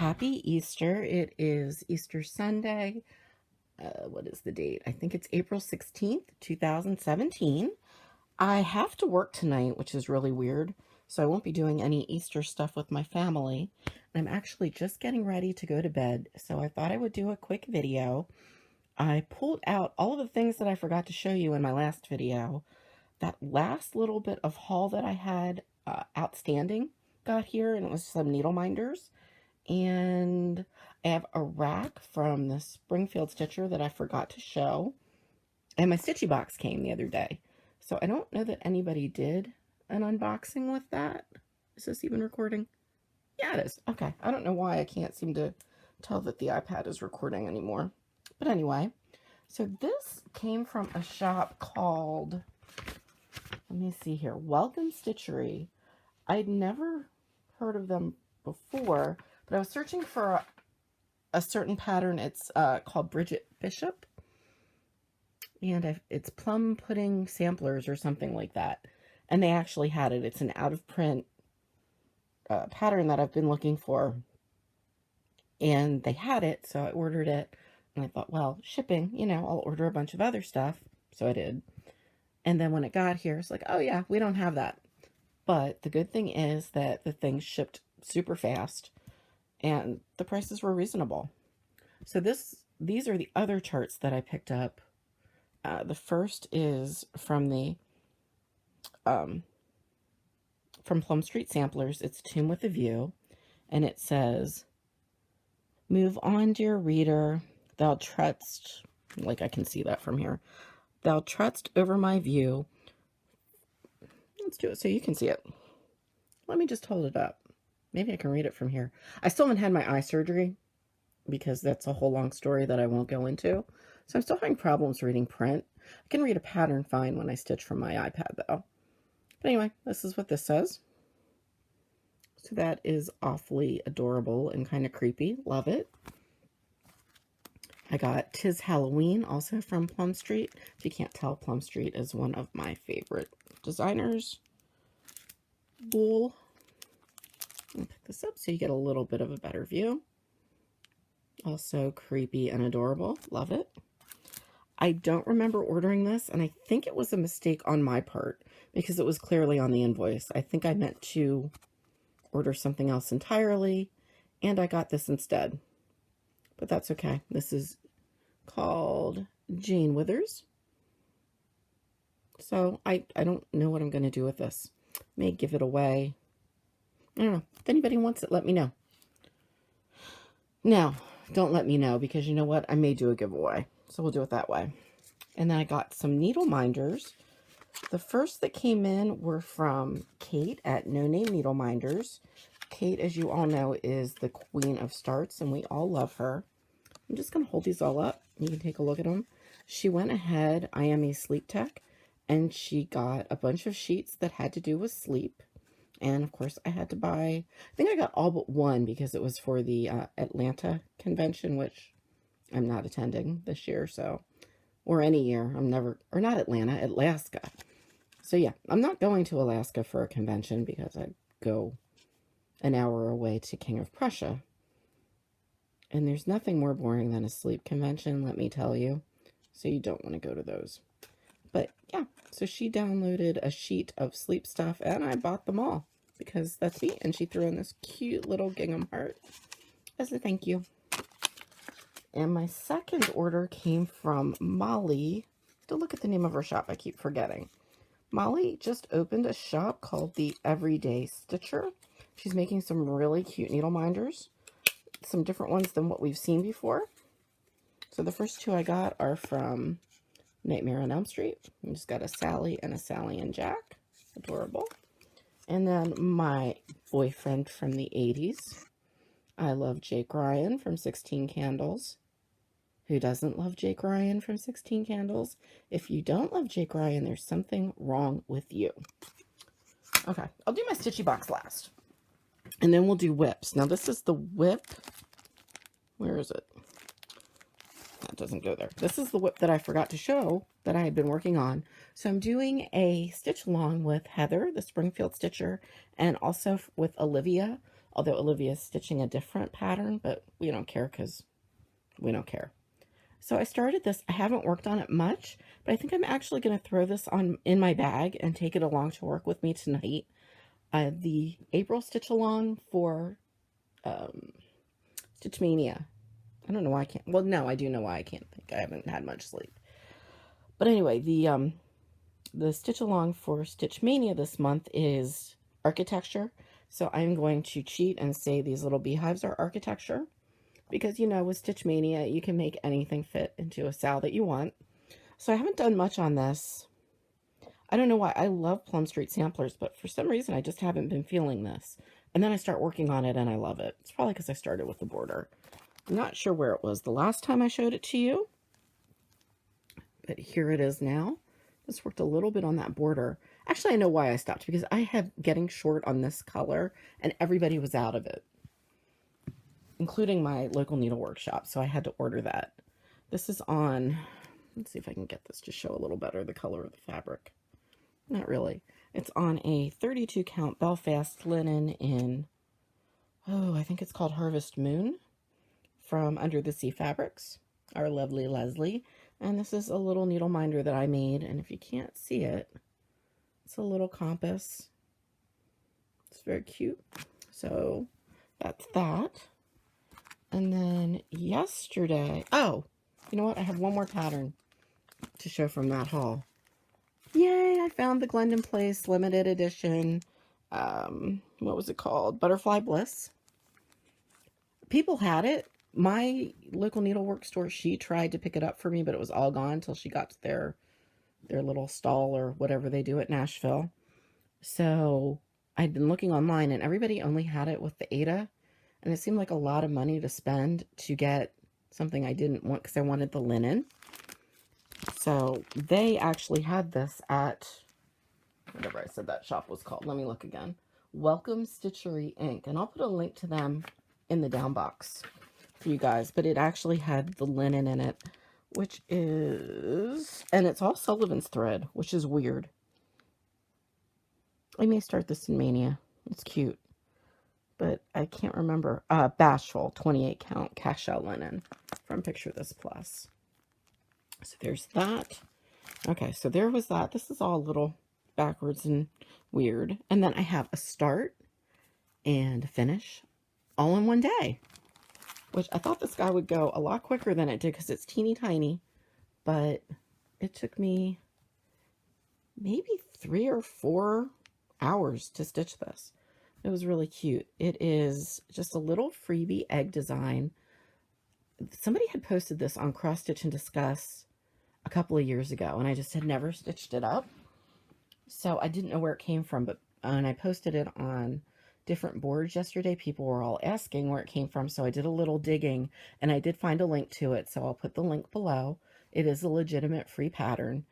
Happy Easter. It is Easter Sunday. What is the date? I think it's April 16th, 2017. I have to work tonight, which is really weird, so I won't be doing any Easter stuff with my family. I'm actually just getting ready to go to bed, so I thought I would do a quick video. I pulled out all of the things that I forgot to show you in my last video. That last little bit of haul that I had outstanding got here, and it was some needle minders. And I have a rack from the Springfield Stitcher that I forgot to show. And my Stitchy Box came the other day. So I don't know that anybody did an unboxing with that. Is this even recording? Yeah, it is. Okay. I don't know why I can't seem to tell that the iPad is recording anymore. But anyway, so this came from a shop called, let me see here, Welcome Stitchery. I'd never heard of them before, but I was searching for a certain pattern. It's called Bridget Bishop. And it's Plum Pudding Samplers or something like that. And they actually had it. It's an out-of-print pattern that I've been looking for. And they had it, so I ordered it. And I thought, well, shipping, you know, I'll order a bunch of other stuff. So I did. And then when it got here, it's like, oh yeah, we don't have that. But the good thing is that the thing shipped super fast. And the prices were reasonable. So these are the other charts that I picked up. The first is from from Plum Street Samplers. It's Tomb with a View, and it says, "Move on, dear reader. Thou trudst," like I can see that from here. "Thou trudst over my view." Let's do it so you can see it. Let me just hold it up. Maybe I can read it from here. I still haven't had my eye surgery because that's a whole long story that I won't go into. So I'm still having problems reading print. I can read a pattern fine when I stitch from my iPad though. But anyway, this is what this says. So that is awfully adorable and kind of creepy. Love it. I got Tis Halloween, also from Plum Street. If you can't tell, Plum Street is one of my favorite designers. Wool. I'll pick this up so you get a little bit of a better view. Also creepy and adorable. Love it. I don't remember ordering this, and I think it was a mistake on my part because it was clearly on the invoice. I think I meant to order something else entirely, and I got this instead. But that's okay. This is called Jane Withers. So I don't know what I'm going to do with this. May give it away. I don't know. If anybody wants it, let me know. No, don't let me know, because you know what? I may do a giveaway. So we'll do it that way. And then I got some needle minders. The first that came in were from Kate at Name Needleminders. Kate, as you all know, is the queen of starts, and we all love her. I'm just going to hold these all up. You can take a look at them. She went ahead, I am a sleep tech, and she got a bunch of sheets that had to do with sleep. And of course, I had to buy, I think I got all but one because it was for the Atlanta convention, which I'm not attending this year, so, or any year. I'm never, or not Atlanta, Alaska. So yeah, I'm not going to Alaska for a convention because I go an hour away to King of Prussia. And there's nothing more boring than a sleep convention, let me tell you. So you don't want to go to those. But yeah, so she downloaded a sheet of sleep stuff, and I bought them all because that's me. And she threw in this cute little gingham heart as a thank you. And my second order came from Molly. To look at the name of her shop, I keep forgetting. Molly just opened a shop called the Everyday Stitcher. She's making some really cute needle minders. Some different ones than what we've seen before. So the first two I got are from Nightmare on Elm Street. I just got a Sally and Jack. Adorable. And then my boyfriend from the 80s. I love Jake Ryan from 16 Candles. Who doesn't love Jake Ryan from 16 Candles? If you don't love Jake Ryan, there's something wrong with you. Okay, I'll do my Stitchy Box last. And then we'll do whips. Now this is the whip. Where is it? That doesn't go there. This is the whip that I forgot to show that I had been working on. So I'm doing a stitch along with Heather, the Springfield Stitcher, and also with Olivia although Olivia's stitching a different pattern, but we don't care because we don't care. So I started this. I haven't worked on it much, but I think I'm actually going to throw this on in my bag and take it along to work with me tonight. The April stitch along for Stitch Mania. I don't know why I can't. Well, no, I do know why I can't think. I haven't had much sleep. But anyway, the stitch along for Stitch Mania this month is architecture. So I'm going to cheat and say these little beehives are architecture. Because, you know, with Stitch Mania, you can make anything fit into a sal that you want. So I haven't done much on this. I don't know why. I love Plum Street samplers, but for some reason, I just haven't been feeling this. And then I start working on it, and I love it. It's probably because I started with the border. I'm not sure where it was the last time I showed it to you. But here it is now. Just worked a little bit on that border. Actually, I know why I stopped. Because I had getting short on this color, and everybody was out of it, including my local needle workshop, so I had to order that. This is on, let's see if I can get this to show a little better the color of the fabric. Not really. It's on a 32 count Belfast linen in, oh, I think it's called Harvest Moon from Under the Sea Fabrics, our lovely Leslie. And this is a little needle minder that I made, and if you can't see it, it's a little compass. It's very cute. So that's that. And then yesterday, oh, you know what? I have one more pattern to show from that haul. Yay, I found the Glendon Place limited edition, what was it called? Butterfly Bliss. People had it. My local needlework store, she tried to pick it up for me, but it was all gone until she got to their little stall or whatever they do at Nashville. So I'd been looking online, and everybody only had it with the Ada. And it seemed like a lot of money to spend to get something I didn't want because I wanted the linen. So they actually had this at, whatever I said that shop was called. Let me look again. Welcome Stitchery Inc. And I'll put a link to them in the down box for you guys. But it actually had the linen in it, which is, and it's all Sullivan's thread, which is weird. I may start this in Mania. It's cute. But I can't remember. Bashful 28 count cashel linen from Picture This Plus. So there's that. Okay, so there was that. This is all a little backwards and weird. And then I have a start and a finish all in one day, which I thought this guy would go a lot quicker than it did because it's teeny tiny, but it took me maybe 3 or 4 hours to stitch this. It was really cute. It is just a little freebie egg design. Somebody had posted this on Cross Stitch and Discuss a couple of years ago, and I just had never stitched it up. So I didn't know where it came from, but when I posted it on different boards yesterday, people were all asking where it came from, so I did a little digging, and I did find a link to it, so I'll put the link below. It is a legitimate free pattern,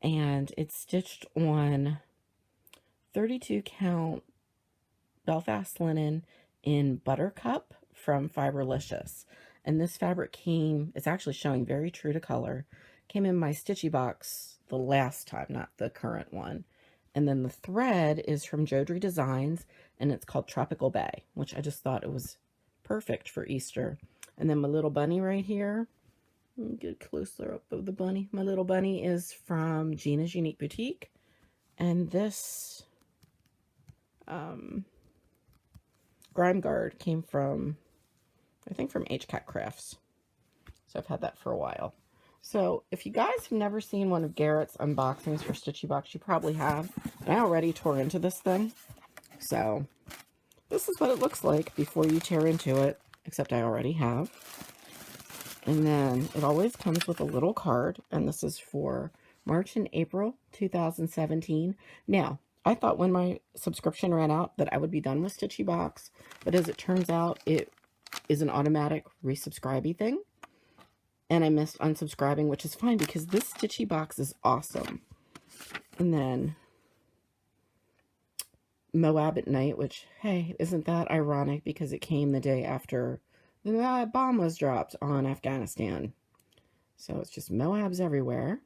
and it's stitched on 32 count Belfast linen in Buttercup from Fiberlicious. And this fabric came, it's actually showing very true to color, came in my Stitchy Box the last time, not the current one. And then the thread is from Jodrey Designs, and it's called Tropical Bay, which I just thought it was perfect for Easter. And then my little bunny right here, let me get a closer up of the bunny. My little bunny is from Gina's Unique Boutique. And this Grime Guard came from, I think from HCat Crafts. So I've had that for a while. So if you guys have never seen one of Garrett's unboxings for Stitchy Box, you probably have. And I already tore into this thing. So this is what it looks like before you tear into it, except I already have. And then it always comes with a little card, and this is for March and April 2017. Now, I thought when my subscription ran out that I would be done with Stitchy Box, but as it turns out, it is an automatic resubscribey thing. And I missed unsubscribing, which is fine because this Stitchy Box is awesome. And then Moab at Night, which, hey, isn't that ironic because it came the day after the bomb was dropped on Afghanistan. So it's just Moabs everywhere.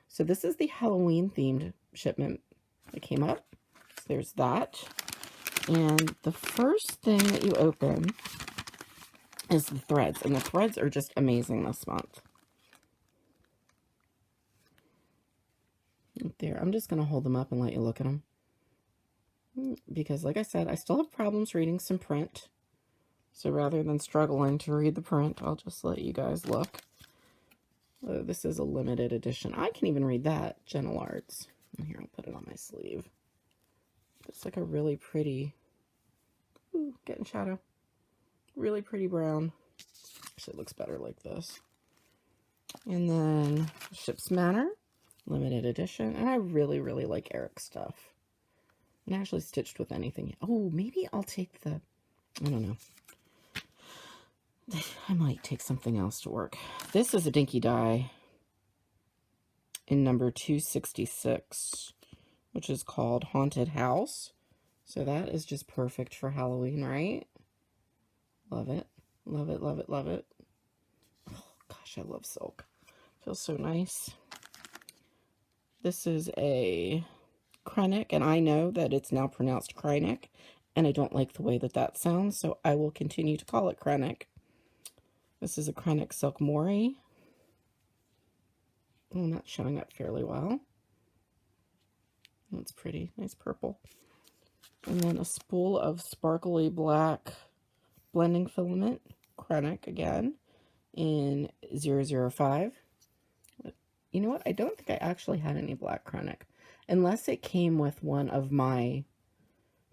So this is the Halloween themed shipment that came up. So there's that. And the first thing that you open is the threads. And the threads are just amazing this month. Right there. I'm just going to hold them up and let you look at them. Because like I said, I still have problems reading some print. So rather than struggling to read the print, I'll just let you guys look. Oh, this is a limited edition. I can even read that. Gentle Arts. Here, I'll put it on my sleeve. It's like a really pretty, ooh, getting shadow. Really pretty brown. Actually, it looks better like this. And then Ship's Manor, limited edition. And I really, really like Eric's stuff. And actually stitched with anything. Oh, maybe I'll take the, I don't know. I might take something else to work. This is a Dinky Die in number 266, which is called Haunted House. So that is just perfect for Halloween, right? Love it. Love it, love it, love it. Oh, gosh, I love silk. Feels so nice. This is a Krennic, and I know that it's now pronounced Krennic, and I don't like the way that that sounds, so I will continue to call it Krennic. This is a Krennic Silk Mori. Oh, that's showing up fairly well. That's pretty. Nice purple. And then a spool of sparkly black blending filament. Krennic again in 005. You know what? I don't think I actually had any black Krennic. Unless it came with one of my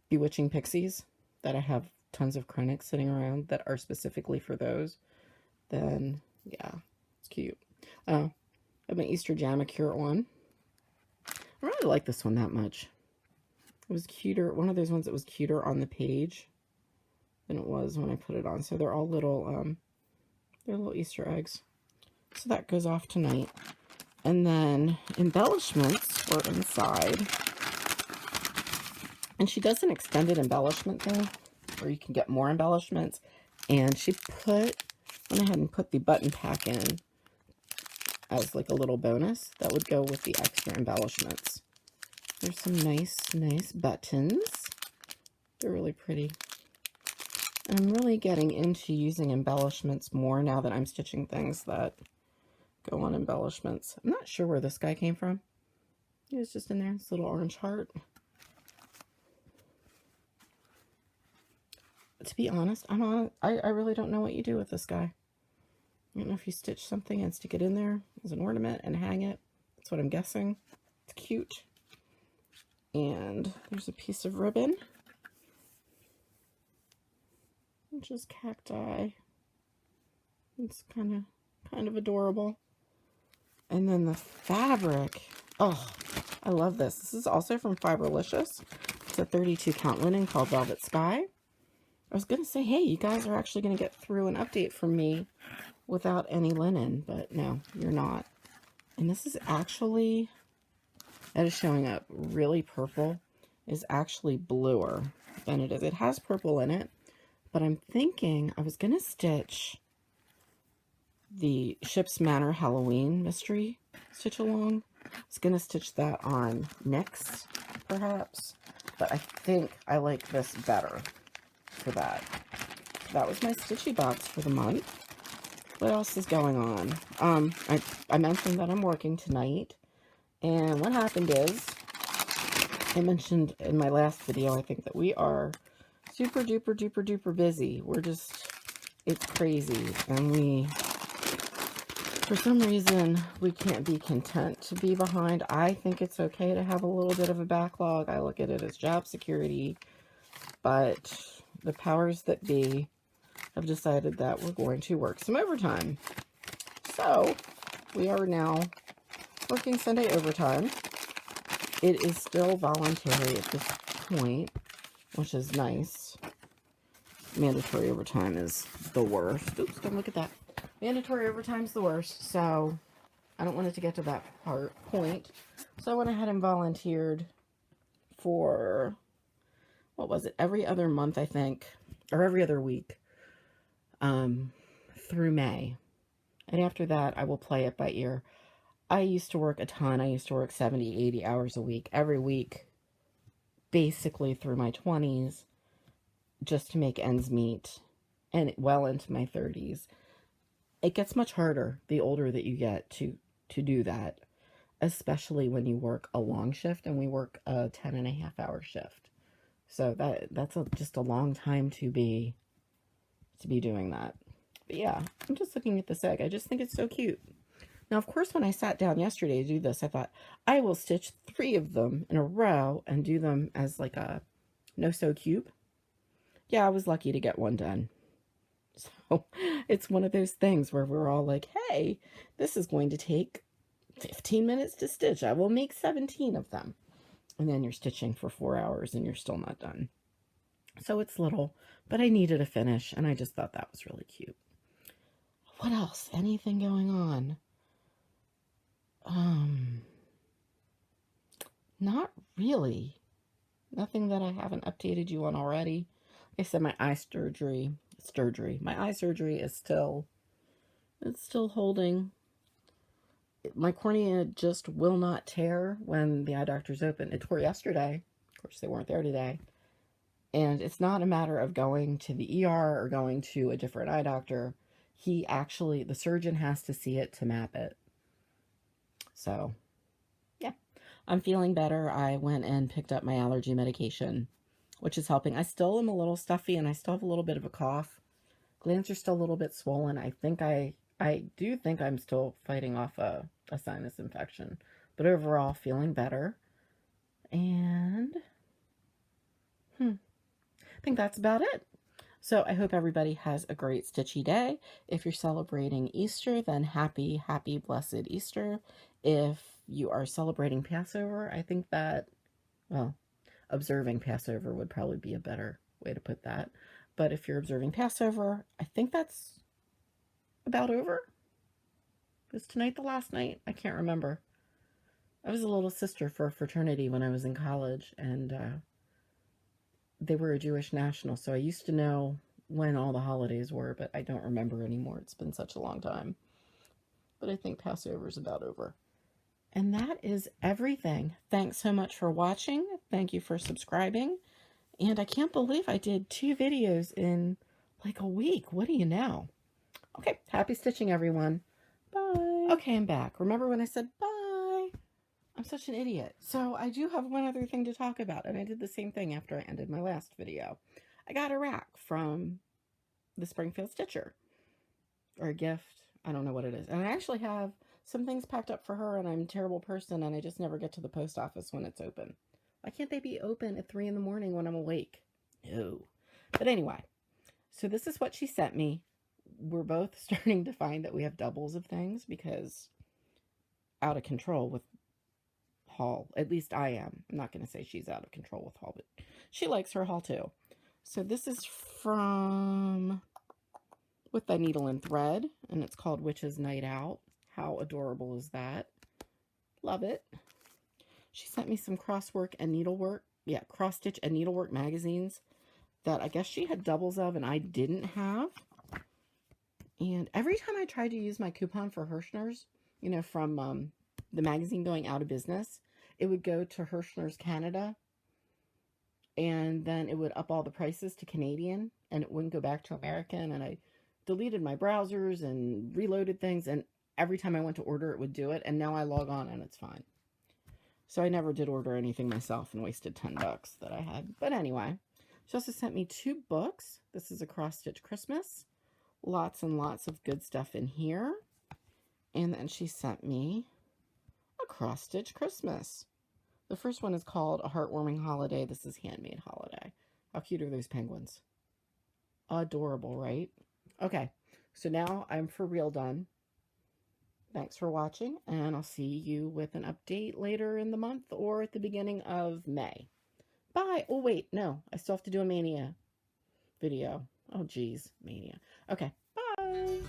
Bewitching Pixies that I have tons of Krennic sitting around that are specifically for those. Then, yeah, it's cute. Oh, I have my Easter Jamacure one. I really like this one that much. It was cuter, one of those ones that was cuter on the page than it was when I put it on. So they're all little, they're little Easter eggs. So that goes off tonight. And then embellishments were inside. And she does an extended embellishment thing, where you can get more embellishments. And she went ahead and put the button pack in as like a little bonus that would go with the extra embellishments. There's some nice buttons. They're really pretty. And I'm really getting into using embellishments more now that I'm stitching things that go on embellishments. I'm not sure where this guy came from. He was just in there, this little orange heart. To be honest, I really don't know what you do with this guy. I don't know if you stitch something and stick it in there as an ornament and hang it. That's what I'm guessing. It's cute. And there's a piece of ribbon, which is cacti. It's kind of adorable. And then the fabric. Oh, I love this. This is also from Fiberlicious. It's a 32 count linen called Velvet Sky. I was going to say, hey, you guys are actually going to get through an update from me without any linen, but no, you're not. And this is actually, that is showing up really purple, is actually bluer than it is. It has purple in it, but I'm thinking I was going to stitch the Ship's Manor Halloween Mystery Stitch Along. I was going to stitch that on next, perhaps, but I think I like this better for that. That was my Stitchy Box for the month. What else is going on? I mentioned that I'm working tonight, and what happened is, I mentioned in my last video, I think, that we are super duper duper duper busy. We're just, it's crazy, and for some reason, we can't be content to be behind. I think it's okay to have a little bit of a backlog. I look at it as job security, but the powers that be have decided that we're going to work some overtime. So we are now working Sunday overtime. It is still voluntary at this point, which is nice. Mandatory overtime is the worst. Oops, don't look at that. Mandatory overtime is the worst, so I don't want it to get to that point. So I went ahead and volunteered for, what was it, every other month, I think, or every other week, through May. And after that, I will play it by ear. I used to work a ton. I used to work 70, 80 hours a week, every week, basically through my 20s. just to make ends meet, and well into my 30s. It gets much harder the older that you get to do that, especially when you work a long shift, and we work a 10.5 hour shift. So that's just a long time to be doing that. But yeah, I'm just looking at this egg. I just think it's so cute. Now, of course, when I sat down yesterday to do this, I thought I will stitch 3 of them in a row and do them as like a no-sew cube. Yeah, I was lucky to get one done. So it's one of those things where we're all like, hey, this is going to take 15 minutes to stitch. I will make 17 of them. And then you're stitching for 4 hours and you're still not done. So it's little, but I needed a finish, and I just thought that was really cute. What else? Anything going on? Not really. Nothing that I haven't updated you on already. Like I said, my eye surgery. My eye surgery is still holding. My cornea just will not tear when the eye doctor's open. It tore yesterday. Of course, they weren't there today. And it's not a matter of going to the ER or going to a different eye doctor. The surgeon has to see it to map it. So, yeah, I'm feeling better. I went and picked up my allergy medication, which is helping. I still am a little stuffy, and I still have a little bit of a cough. Glands are still a little bit swollen. I do think I'm still fighting off a sinus infection, but overall feeling better. And I think that's about it. So I hope everybody has a great stitchy day. If you're celebrating Easter, then happy, blessed Easter. If you are celebrating Passover, I think that, well, observing Passover would probably be a better way to put that. But if you're observing Passover, I think that's about over. Was tonight the last night? I can't remember. I was a little sister for a fraternity when I was in college, and they were a Jewish national, so I used to know when all the holidays were, but I don't remember anymore. It's been such a long time. But I think Passover is about over. And that is everything. Thanks so much for watching. Thank you for subscribing. And I can't believe I did 2 videos in like a week. What do you know? Okay, happy stitching, everyone. Bye. Okay, I'm back. Remember when I said bye? I'm such an idiot. So I do have one other thing to talk about, and I did the same thing after I ended my last video. I got a rack from the Springfield Stitcher, or a gift. I don't know what it is. And I actually have some things packed up for her, and I'm a terrible person, and I just never get to the post office when it's open. Why can't they be open at 3 in the morning when I'm awake? No. But anyway, so this is what she sent me. We're both starting to find that we have doubles of things because out of control with haul. At least I am. I'm not going to say she's out of control with haul, but she likes her haul too. So this is from With the Needle and Thread, and it's called Witch's Night Out. How adorable is that? Love it. She sent me some crosswork and needlework. Yeah, cross stitch and needlework magazines that I guess she had doubles of and I didn't have. And every time I tried to use my coupon for Hirschner's, you know, from the magazine going out of business, it would go to Hirschner's Canada, and then it would up all the prices to Canadian, and it wouldn't go back to American, and I deleted my browsers and reloaded things, and every time I went to order, it would do it, and now I log on, and it's fine. So I never did order anything myself and wasted $10 that I had. But anyway, she also sent me 2 books. This is a cross-stitch Christmas. Lots and lots of good stuff in here. And then she sent me a cross-stitch Christmas. The first one is called A Heartwarming Holiday. This is Handmade Holiday. How cute are those penguins? Adorable, right? Okay, so now I'm for real done. Thanks for watching, and I'll see you with an update later in the month or at the beginning of May. Bye. Oh, wait, no. I still have to do a Mania video. Oh, geez, Mania. Okay, bye.